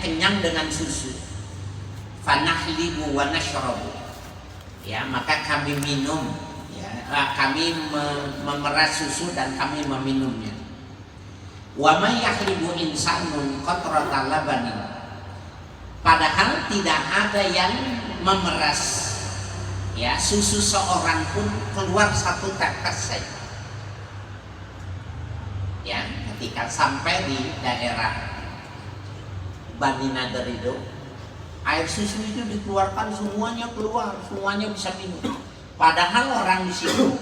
kenyang dengan susu. Fanahlibu wa nashrabu. Ya, maka kami minum, ya, kami memeras susu dan kami meminumnya. Wa may yahlibu insanun qatrata labanin. Padahal tidak ada yang memeras, ya, susu seorang pun keluar satu tetes saja. Ya, ketika sampai di daerah Bani Nadir itu, air susu itu dikeluarkan, semuanya keluar, semuanya bisa minum. Padahal orang di situ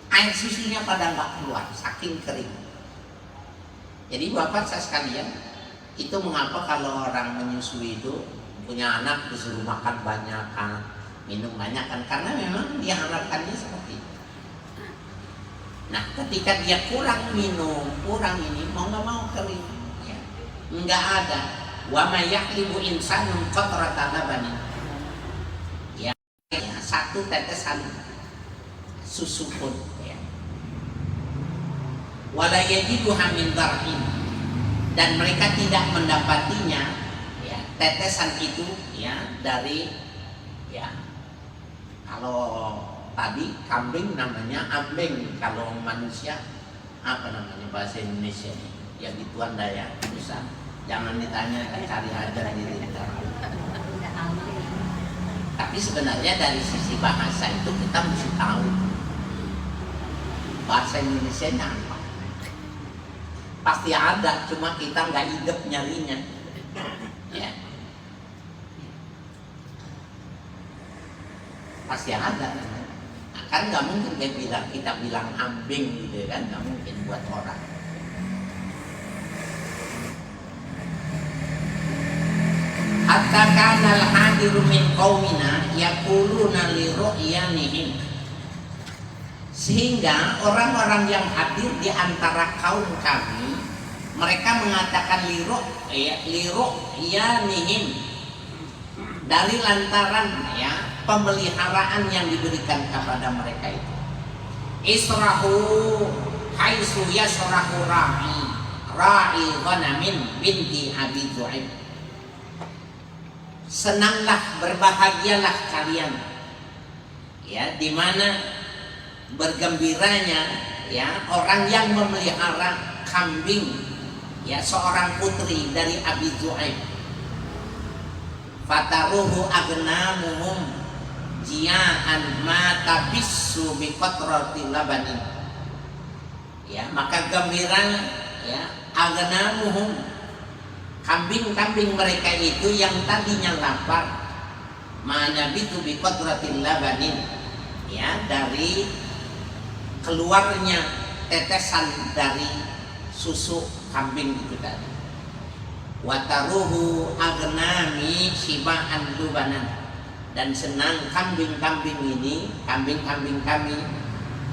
air susunya pada nggak keluar, saking kering. Jadi bapak saya sekalian, itu mengapa kalau orang menyusui itu punya anak disuruh makan banyak kan, minum banyak kan, karena memang diharapkannya seperti itu. Nah, ketika dia kurang minum, kurang ini, mau nggak mau kering, ya, nggak ada. Wa may yahlibu insanun qatrata labanin. Ya, satu tetesan susu pun, ya. Wala yajiduha min dar'in, dan mereka tidak mendapatinya, ya, tetesan itu, ya, dari, ya, kalau tadi kambing namanya ambeng, kalau manusia apa namanya bahasa Indonesia ini? Ya gituan daya, bisa. Jangan ditanya, cari aja di internet. Tapi sebenarnya dari sisi bahasa itu kita mesti tahu bahasa Indonesia apa. Pasti ada, cuma kita nggak hidup nyarinya. Ya. Pasti ada. Nah, kan nggak mungkin kita bilang ambing gitu kan, nggak mungkin buat orang. Hatta kana al-hadiru min qaumina yaquluna li ru'yanihim, sehingga orang-orang yang hadir di antara kaum kami, mereka mengatakan li ru'yanihim, dari lantaran, ya, pemeliharaan yang diberikan kepada mereka itu. Israhu haitsu yasrahu ra'i ghanamin binti Abi Dzu'aib. Senanglah, berbahagialah kalian, ya, di mana bergembiranya, ya, orang yang memelihara kambing, ya, seorang putri dari Abi Dzu'aib. Fataruhu agnamuhum jia'an ma tabissu bi qatrati labanin. Ya, maka gembira, ya, agnamuhum, kambing-kambing mereka itu yang tadinya lapar, mana bitu bi qatratil labanin, ya, dari keluarnya tetesan dari susu kambing itu tadi. Wataruhu agnami shiba'an lubanan, dan senang kambing-kambing ini, kambing-kambing kami,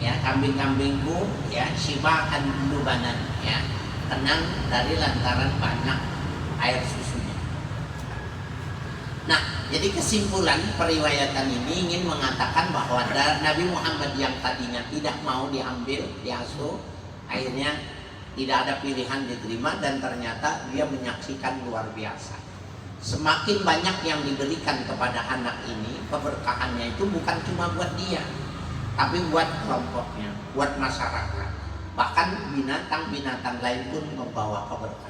ya, kambing-kambingku, ya, shiba'an lubanan, ya, tenang dari lantaran banyak air susunya. Nah, jadi kesimpulan periwayatan ini ingin mengatakan bahwa Nabi Muhammad yang tadinya tidak mau diambil, diasuh, akhirnya tidak ada pilihan diterima, dan ternyata dia menyaksikan luar biasa. Semakin banyak yang diberikan kepada anak ini, keberkahannya itu bukan cuma buat dia, tapi buat kelompoknya, buat masyarakat. Bahkan binatang-binatang lain pun membawa keberkahan.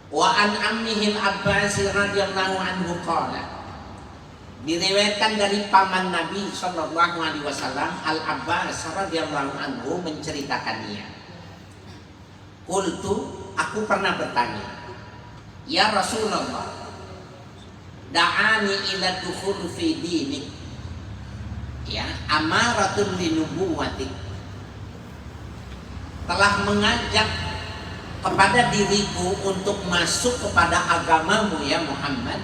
Wa an ammihil Abbas radhiyallahu anhu qala, diriwayatkan dari paman Nabi sallallahu alaihi wasallam Al Abbas radhiyallahu anhu menceritakannya. Qultu, aku pernah bertanya, ya Rasulullah, da'ani ila dukhul fi dinik, ya, amaratun linubuwatik, telah mengajak kepada diriku untuk masuk kepada agamamu ya Muhammad,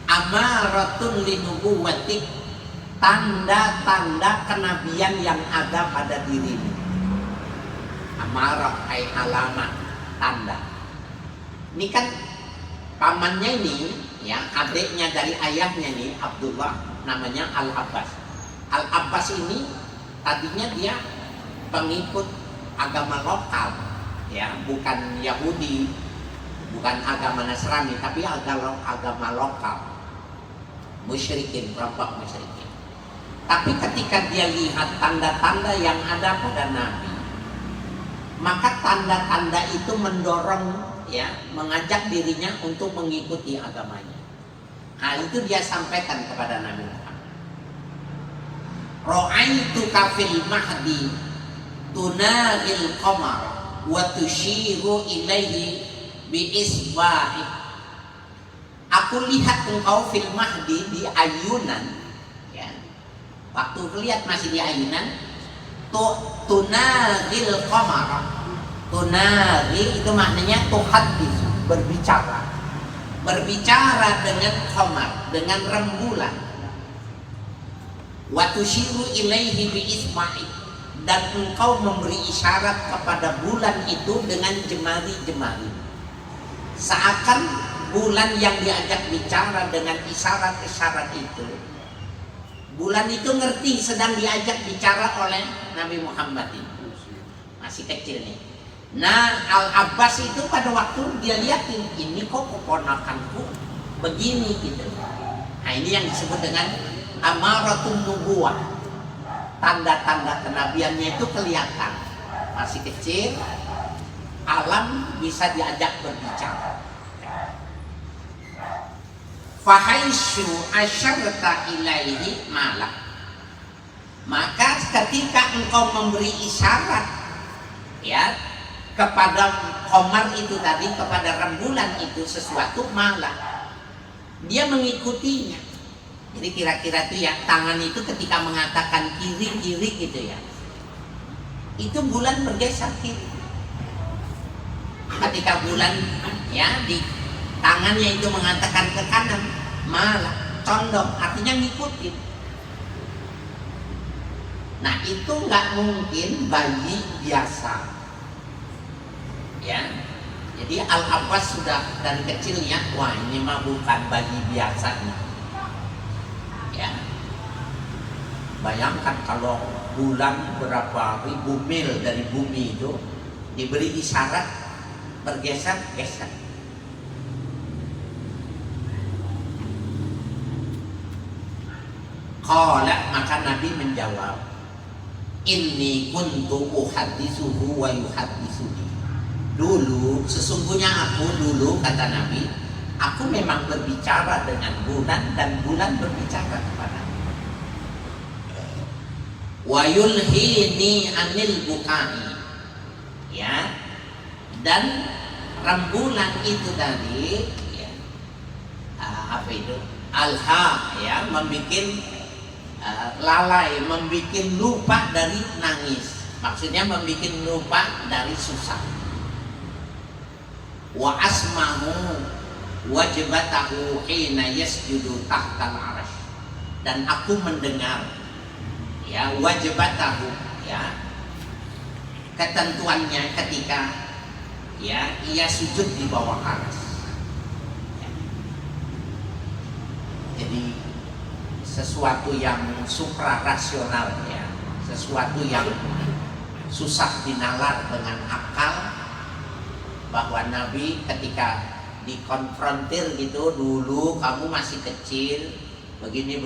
amaratun linubuwatik, tanda-tanda kenabian yang ada pada dirimu. Amarah ay alamat, tanda. Ini kan pamannya ini, ya, adiknya dari ayahnya nih, Abdullah, namanya Al Abbas. Al Abbas ini tadinya dia pengikut agama lokal, ya, bukan Yahudi, bukan agama Nasrani, tapi agama lokal, musyrikin, kelompok musyrikin. Tapi ketika dia lihat tanda-tanda yang ada pada Nabi, maka tanda-tanda itu mendorong, ya, mengajak dirinya untuk mengikuti agamanya. Nah, itu dia sampaikan kepada Nabi Muhammad. Ra'aitu kafil mahdi tunadil qamar wa tushiru ilaihi bi isba'i. Aku lihat engkau fil mahdi di ayunan, ya. Waktu lihat masih di ayunan, tunadil qamar. Tunadil itu maknanya tuhadis, berbicara dengan qamar, dengan rembulan. Wa tushiru ilaihi bi isba'i, dan engkau memberi isyarat kepada bulan itu dengan jemari-jemari. Seakan bulan yang diajak bicara dengan isyarat-isyarat itu, bulan itu ngerti sedang diajak bicara oleh Nabi Muhammad itu. Masih kecil nih. Nah, Al-Abbas itu pada waktu dia lihatin, ini kok keponakanku begini gitu. Nah, ini yang disebut dengan amaratun nubuwah. Tanda-tanda kenabiannya itu kelihatan. Masih kecil, alam bisa diajak berbicara. Fahaisyu asyarta ilaihi malak. Maka ketika engkau memberi isyarat, ya, kepada qamar itu tadi, kepada rembulan itu sesuatu, malah dia mengikutinya. Jadi kira-kira itu ya, tangan itu ketika mengatakan kiri-kiri gitu ya, itu bulan bergeser kiri. Ketika bulan, ya, di tangannya itu mengatakan ke kanan, malah condong, artinya ngikutin. Nah, itu nggak mungkin bayi biasa, ya. Jadi Al-Abbas sudah dari kecilnya, wah ini mah bukan bayi biasa nih, ya. Bayangkan kalau bulan berapa ribu mil dari bumi itu diberi isyarat bergeser-geser. Qala, maka Nabi menjawab, inni kuntu uhadditsuhu wa yuhadditsuni. Dulu, sesungguhnya aku dulu, kata Nabi, aku memang berbicara dengan bulan dan bulan berbicara kepadaku. Wa yulhini anil bukai, ya, dan rembulan itu tadi, ya, apa itu? Alha, ya, membikin lalai, membikin lupa dari nangis. Maksudnya membikin lupa dari susah. Wa asmahu wajbatahu hina yasjudu tahtal arash. Dan aku mendengar, ya, wajbatahu, ya, ketentuannya ketika, ya, ia sujud di bawah arash. Ya. Jadi sesuatu yang suprarasional, ya, sesuatu yang susah dinalar dengan akal, bahwa Nabi ketika dikonfrontir gitu, dulu kamu masih kecil begini,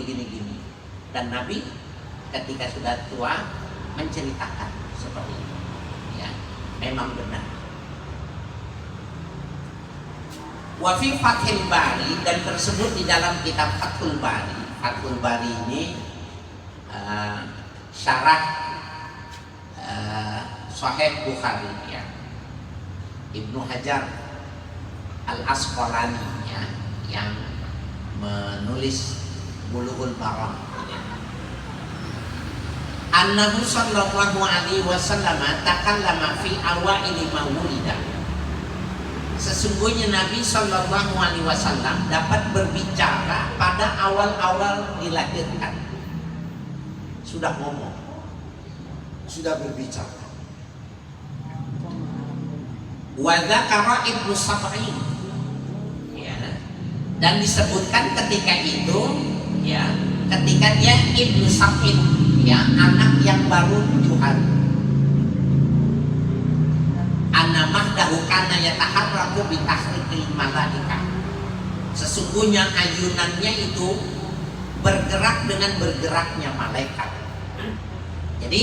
dan Nabi ketika sudah tua menceritakan seperti itu, ya, memang benar. Wa fi Fathul Bari, dan tersebut di dalam kitab Fathul Bari. Fathul Bari ini syarah Sahih Bukhari, ya, Ibnu Hajar Al-Asqalani, ya, yang menulis Bulughul Maram, ya. Annahu sallallahu alaihi wasallam takallama fi awaili mawlida. Sesungguhnya Nabi Shallallahu Alaihi Wasallam dapat berbicara pada awal-awal dilahirkan. Sudah ngomong, sudah berbicara. Wa dzakara Ibnu Sab'in, ya, dan disebutkan ketika itu, ya, ketika dia Ibnu Sab'in, ya, anak yang baru 7 hari. anna mahdahu kana yataharraku bi tahriqil malaikah. Sesungguhnya ayunannya itu bergerak dengan bergeraknya malaikat. Jadi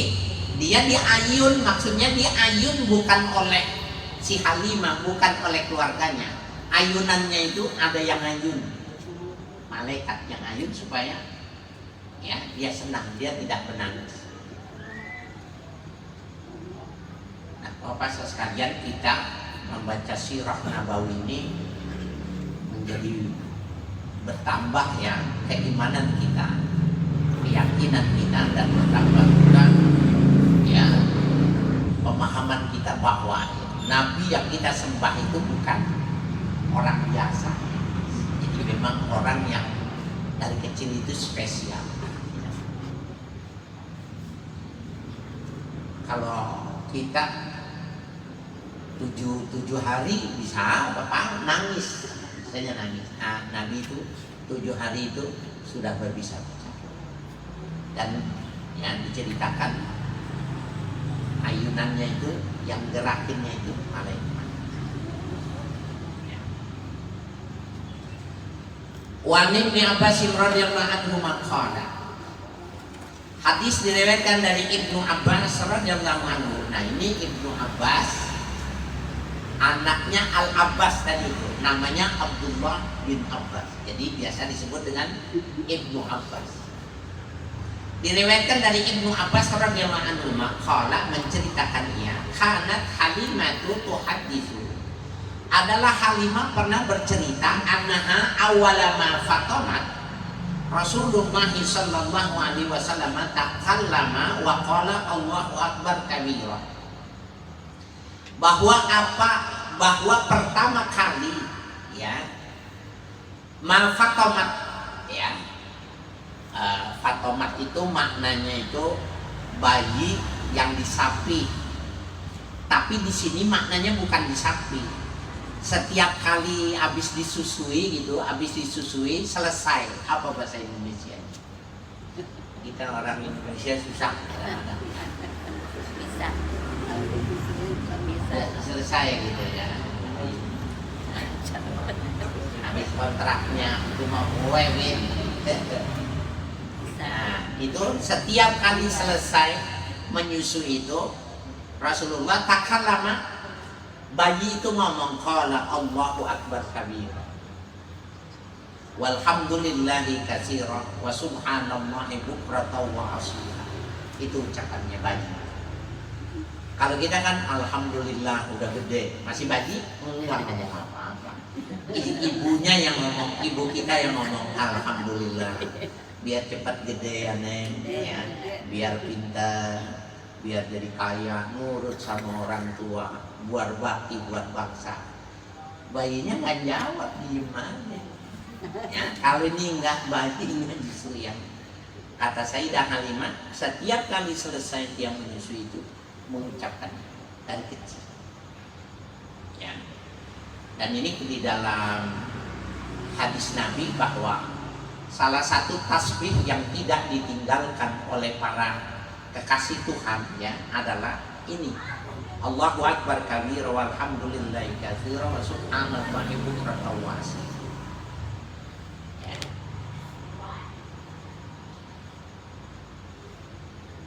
dia diayun, maksudnya diayun bukan oleh si Halimah, bukan oleh keluarganya. Ayunannya itu ada yang ayun, malaikat yang ayun supaya ya dia senang, dia tidak menangis. Nah, Bapak sekalian, kita membaca sirah Nabawi ini menjadi bertambah ya keimanan kita, keyakinan kita, dan bertambah juga ya pemahaman kita bahwa Nabi yang kita sembah itu bukan orang biasa. Jadi memang orang yang dari kecil itu spesial. Kalau kita 7 hari bisa Bapak nangis, saya nangis. Nah, Nabi itu 7 hari itu sudah berbisa bicara. Dan yang diceritakan ayunannya itu, yang gerakinnya itu malaikat. Wa Ibnu Abbas radhiyallahu anhu maqala. Hadis diriwayatkan dari Ibnu Abbas radhiyallahu anhu. Nah, ini Ibnu Abbas anaknya Al Abbas tadi itu, namanya Abdullah bin Abbas. Jadi biasa disebut dengan Ibnu Abbas. Diriwayatkan dari Ibnu Abbas radhiyallahu anhu maqala, menceritakan ia, kanat Halimatu tuhaditsu. Adalah Halimah pernah bercerita annaha awwala ma fatamat Rasulullah sallallahu alaihi wasallam takallama wa qala Allahu akbar kabira. Bahwa pertama kali ya ma fatamat ya, fatomat itu maknanya itu bayi yang disapi, tapi di sini maknanya bukan disapi. Setiap kali habis disusui gitu, selesai. Apa bahasa Indonesia? Kita orang Indonesia susah. Bisa. Selesai gitu ya. Habis kontraknya itu mau wewin. Nah, itu setiap kali selesai menyusui itu Rasulullah takallama, bayi itu ngomong qala Allahu akbar kabira walhamdulillahi katsira wa subhanallahi bukratan wa asila. Itu ucapannya bayi. Kalau kita kan alhamdulillah udah gede, masih bayi enggak ngomong apa-apa. Ibunya yang ngomong, ibu kita yang ngomong alhamdulillah biar cepat gede ya Neng ya, biar pintar, biar jadi kaya, nurut sama orang tua, buat bakti buat bangsa. Bayinya nggak jawab, diem aja. Ya, kalau ini enggak, bayinya justru yang kata Sayyidah Halimah, setiap kali selesai dia menyusui itu mengucapkan dari kecil. Ya. Dan ini di dalam hadis Nabi bahwa salah satu tasbih yang tidak ditinggalkan oleh para kekasih Tuhan ya adalah ini, Allahu akbar kabira walhamdulillahi katsira wa subhanallahi bukratan wa asila.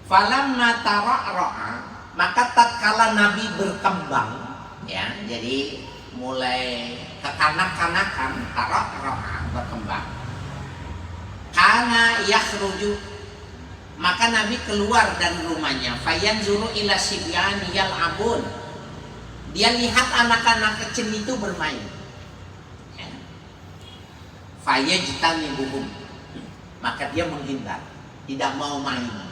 Falamma tara'ra'a, maka tatkala Nabi berkembang ya, jadi mulai kekanak-kanakan, tara'ra'a berkembang, kana yakhruju, maka Nabi keluar dari rumahnya, fayanzuru ila sibyani yal'abun, dia lihat anak-anak kecil itu bermain ya. Fayajtanibuhum, maka dia menghindar, tidak mau main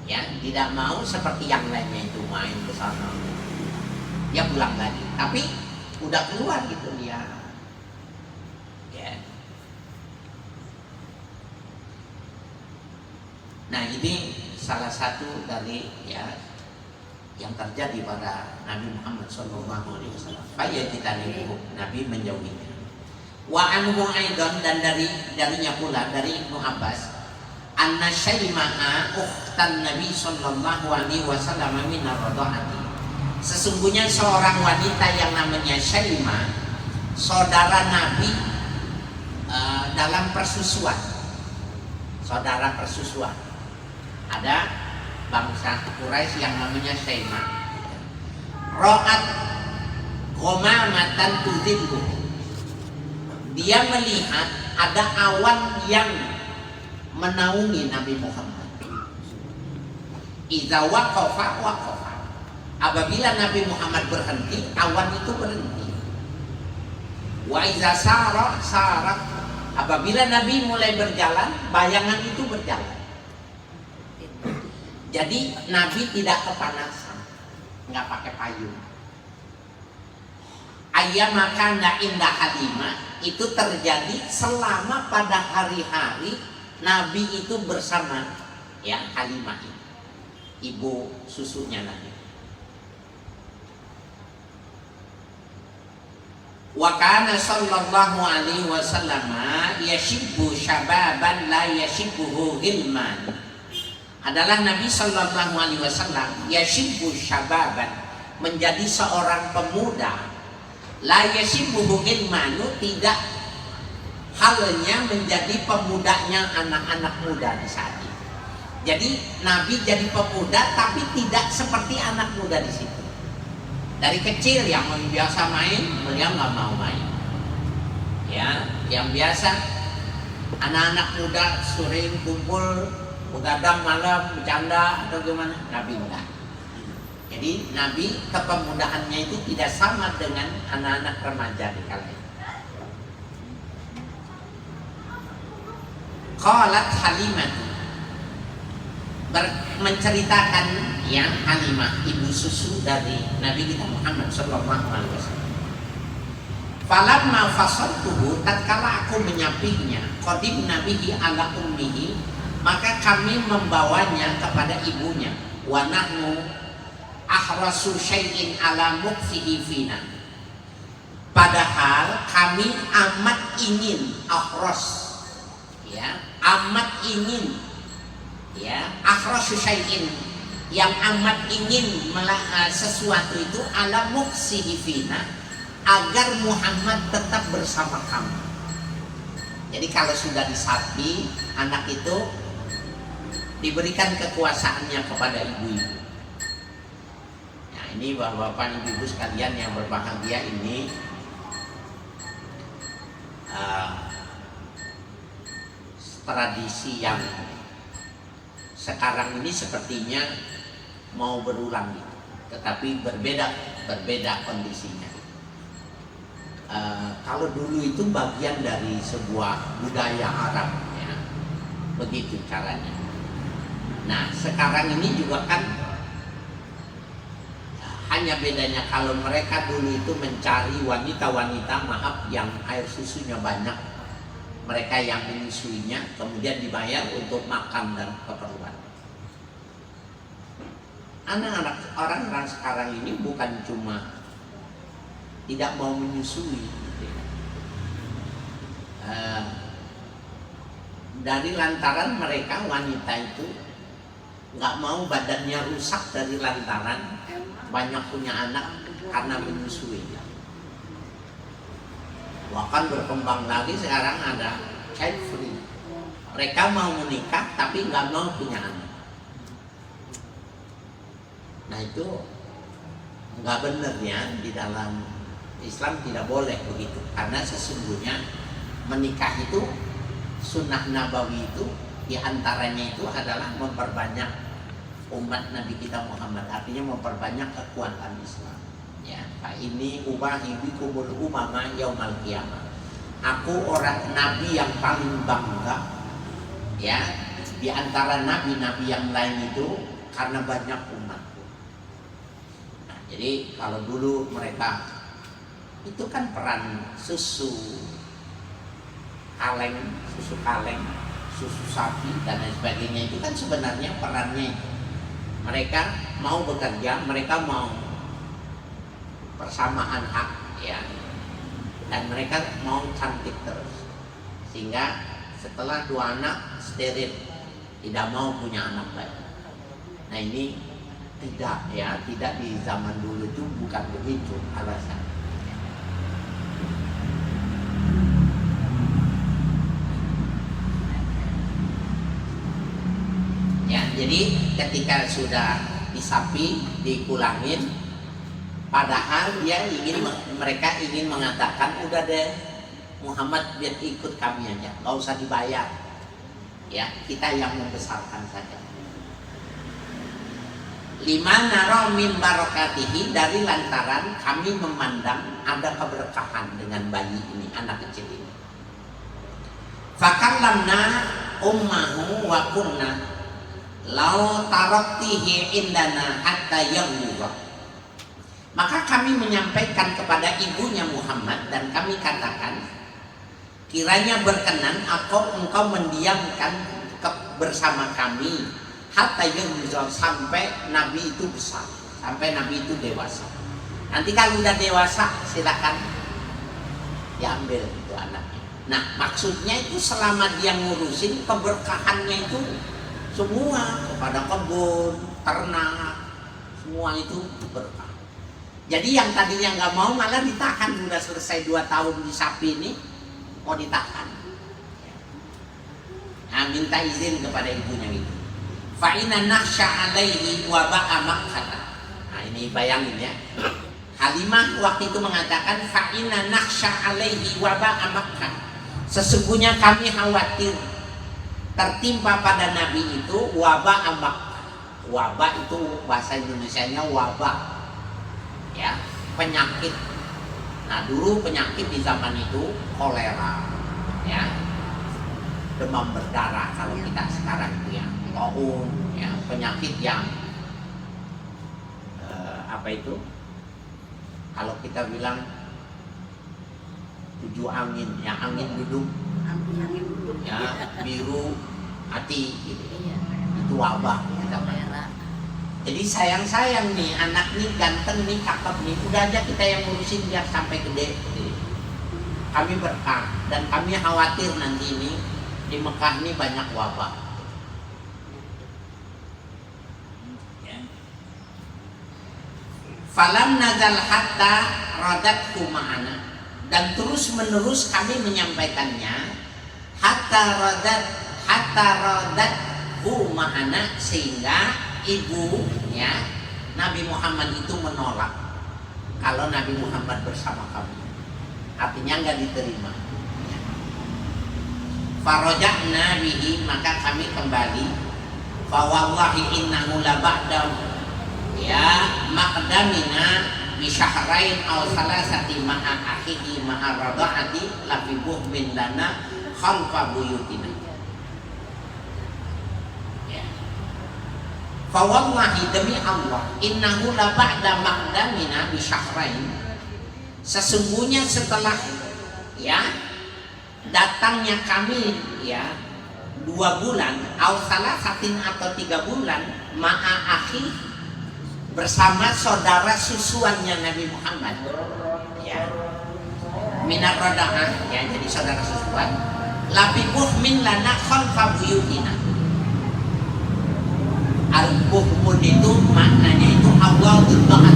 ya, tidak mau seperti yang lainnya itu main ke sana, dia pulang lagi, tapi udah keluar gitu dia ya. Nah, ini salah satu dari ya yang terjadi pada Nabi Muhammad SAW. Faya kita Nabi menjauhinya. Wa anhu aidan, dan darinya pula dari Ibnu Abbas, anna Syaima'a ukhtan Nabi sallallahu alaihi wasallam min ar-radha'ati. Sesungguhnya seorang wanita yang namanya Syaimah, saudara Nabi dalam persusuan. Saudara persusuan. Ada bangsa Quraisy yang namanya Syaimah. Ra'at ghamamatan tudhillu. Dia melihat ada awan yang menaungi Nabi Muhammad. Idza waqafa waqafa. Apabila Nabi Muhammad berhenti, awan itu berhenti. Wa idza sara sara. Apabila Nabi mulai berjalan, bayangan itu berjalan. Jadi Nabi tidak kepanasan, nggak pakai payung. Ayyamaka inda Halimah itu terjadi selama pada hari-hari Nabi itu bersama yang Halimah ini, ibu susunya Nabi. Wa kana sallallahu alaihi wasallam yashibbu syababan la yashibbuhu ghilman. Adalah Nabi sallallahu alaihi wasallam yashibbu syababan, menjadi seorang pemuda, la yashibbuhu ghilmanu, tidak halnya menjadi pemudanya anak-anak muda di saat itu. Jadi Nabi jadi pemuda tapi tidak seperti anak muda di situ. Dari kecil yang biasa main, beliau nggak mau main. Ya, yang biasa anak-anak muda sering kumpul, begadang malam, bercanda atau gimana, Nabi enggak. Jadi Nabi kepemudaannya itu tidak sama dengan anak-anak remaja di kala itu. Qalat Halimah, menceritakan yang Halimah, ibu susu dari Nabi kita Muhammad sallallahu alaihi wasallam. Falamma fasaltuhu, tatkala aku menyapinya, qadim nabihi ala ummihi, maka kami membawanya kepada ibunya. Wa nahnu ahrasu syai'in ala mukfihi fina. Padahal kami amat ingin, ahras, ya, amat ingin, ya, ahrasu syai'in, yang amat ingin sesuatu itu ala mukfihi fina, agar Muhammad tetap bersama kami. Jadi kalau sudah disapi, anak itu diberikan kekuasaannya kepada ibu-ibu. Nah, ini bapak-bapak, ibu-ibu sekalian yang berbahagia, ini tradisi yang sekarang ini sepertinya mau berulang gitu, tetapi berbeda kondisinya. Kalau dulu itu bagian dari sebuah budaya Arab, ya, begitu caranya. Nah sekarang ini juga kan hanya bedanya kalau mereka dulu itu mencari wanita-wanita, maaf, yang air susunya banyak, mereka yang menyusuinya, kemudian dibayar untuk makan dan keperluan. Anak-anak orang sekarang ini bukan cuma tidak mau menyusui, dari lantaran mereka wanita itu nggak mau badannya rusak, dari lantaran banyak punya anak karena menyusui. Bahkan berkembang lagi sekarang ada child free, mereka mau menikah tapi nggak mau punya anak. Nah itu nggak benar ya, di dalam Islam tidak boleh begitu, karena sesungguhnya menikah itu sunnah nabawi itu diantaranya itu adalah memperbanyak umat Nabi kita Muhammad, artinya memperbanyak kekuatan Islam. Ya, Pak, ini ubahi bikumul umama yaumal qiyamah. Aku orang Nabi yang paling bangga, ya, di antara nabi-nabi yang lain itu karena banyak umatku. Nah, jadi kalau dulu mereka itu kan peran susu kaleng, susu sapi dan lain sebagainya, itu kan sebenarnya perannya itu. Mereka mau bekerja, mereka mau persamaan hak, ya, dan mereka mau cantik terus, sehingga setelah 2 anak steril, tidak mau punya anak lagi. Nah ini Tidak ya, tidak di zaman dulu itu bukan begitu alasan. Ya, jadi ketika sudah disapi, dipulangin, padahal mereka ingin mengatakan udah deh Muhammad biar ikut kami aja, nggak usah dibayar. Ya, kita yang membesarkan saja. Lima naro min barokatihi, dari lantaran kami memandang ada keberkahan dengan bayi ini, anak kecil ini. Fakallamna ummahu wa kunna lau taraktihi indana hatta yaghudha. Maka kami menyampaikan kepada ibunya Muhammad dan kami katakan, kiranya berkenan engkau mendiamkan bersama kami hatta yaghudha, sampai Nabi itu besar, sampai Nabi itu dewasa. Nanti kalau udah dewasa silakan diambil itu anaknya. Nah, maksudnya itu selama dia ngurusin, keberkahannya itu semua kepada kebun, ternak, semua itu berkah. Jadi yang tadinya nggak mau malah ditahan, udah selesai 2 tahun di sapi ini mau ditahan. Nah, minta izin kepada ibunya itu. Fa inna nakhsha alaihi wa ba'a Makkah. Nah, ini bayangin ya. Halimah waktu itu mengatakan fa inna nakhsha alaihi wa ba'a Makkah. Sesungguhnya kami khawatir tertimpa pada Nabi itu wabah Makkah. Wabah itu bahasa Indonesianya wabah. Ya, penyakit. Nah, dulu penyakit di zaman itu kolera. Ya. Demam berdarah kalau kita sekarang itu ya. Taun, ya, penyakit yang apa itu? Kalau kita bilang 7 angin, yang angin duduk, ya, biru hati gitu. Itu wabah kita. Jadi sayang nih, anak nih ganteng nih, cakep nih, udah aja kita yang ngurusin biar sampai gede. Kami berkah dan kami khawatir nanti ini di Mekah ini banyak wabah. Falam nazal hatta radathu ma'ana, dan terus menerus kami menyampaikannya hatta radathu ma'ana, sehingga ibu ya Nabi Muhammad itu menolak kalau Nabi Muhammad bersama kami, artinya nggak diterima. Faraja'na bihi, maka kami kembali. Fa wallahi innahu la ba'da ya maqdamina bi syahrain aw salasati ma'a akhihi ma'a rada'ati la fi buhmin lana khalfa buyutina. Ya. Fa wallahi, demi Allah, innahu la ba'da maqdamina bi syahrain, sesungguhnya setelah ya datangnya kami ya 2 bulan aw salasatin atau 3 bulan ma'a akhi, bersama saudara susuannya Nabi Muhammad ya, minar rada'ah ya, jadi saudara susuan, labibuh min lana khalfa buyutina. Al-buhmun itu maknanya itu awal dibahas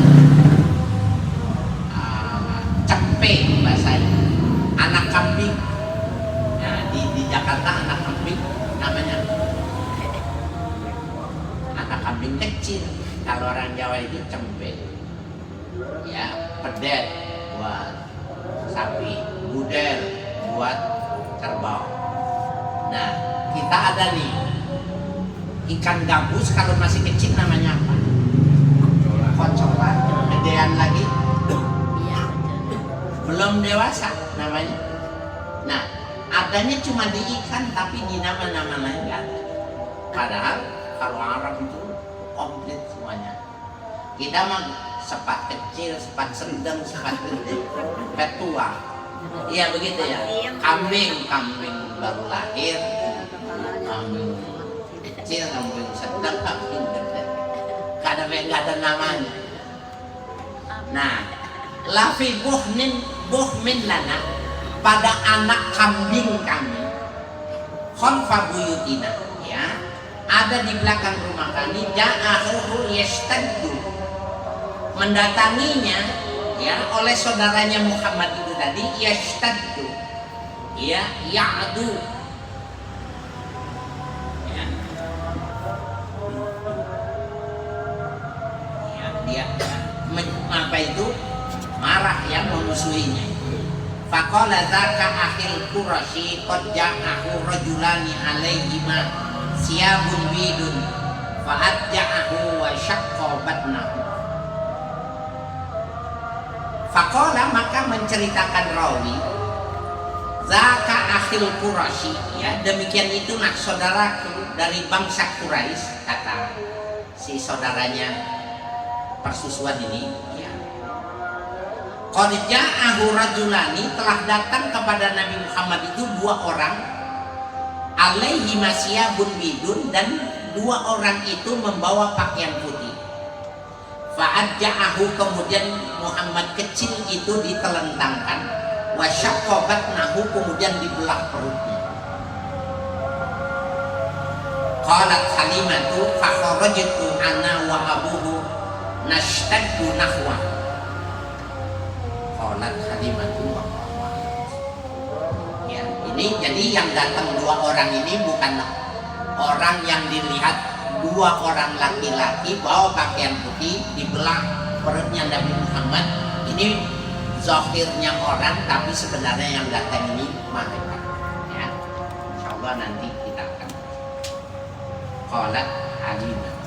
cempe bahasanya, anak kambing. Nah, di Jakarta anak kambing namanya anak kambing kecil. Kalau orang Jawa itu cempe, ya, pedet buat sapi, gudel buat kerbau. Nah, kita ada nih ikan gabus, kalau masih kecil namanya apa? Kocolan. Gedean lagi belum dewasa namanya. Nah, adanya cuma di ikan, tapi di nama-nama lain enggak ada. Padahal kalau Arab itu komplit semuanya. Kita mah sepat kecil, sepat sedang, sepat gede, sepat tua. Iya begitu ya. Kambing baru lahir, kambing kecil, kambing sedang, kambing gede. Gak ada namanya. Nah, lafi buhmin lana, pada anak kambing kami, khalfa buyutina ya, ada di belakang rumah kami, ja'ahu yastaddu, mendatanginya ya oleh saudaranya Muhammad itu tadi, yastaddu ya, ya'du ya, ya dia apa itu marah yang memusuhinya. Faqala dzaka akhil Quraisy qad ja'ahu rajulani alaihima siyabun bidun fa'adja'ahu wa syaqqa batnahu. Faqala, maka menceritakan rawi, dzaka akhil Quraisy, ya demikian itulah saudaraku dari bangsa Quraisy, kata si saudaranya persusuan ini ya. Qad ja'ahu rajulani, telah datang kepada Nabi Muhammad itu dua orang, alaihi masyabun bidun, dan dua orang itu membawa pakaian putih. Fa'adja'ahu, kemudian Muhammad kecil itu ditelentangkan, wa syaqqa batnahu, kemudian dibelah perutnya. Qalat Halimatu fa kharajtu ana wa abuhu nashtaddu nahwa. Qalat Halimatu wa ya, ini jadi yang datang dua orang ini bukan orang yang dilihat, dua orang laki-laki bawa pakaian putih dibelah perutnya Nabi Muhammad. Ini zahirnya orang, tapi sebenarnya yang datang ini malaikat ya. Insyaallah nanti kita akan qalat Halimah.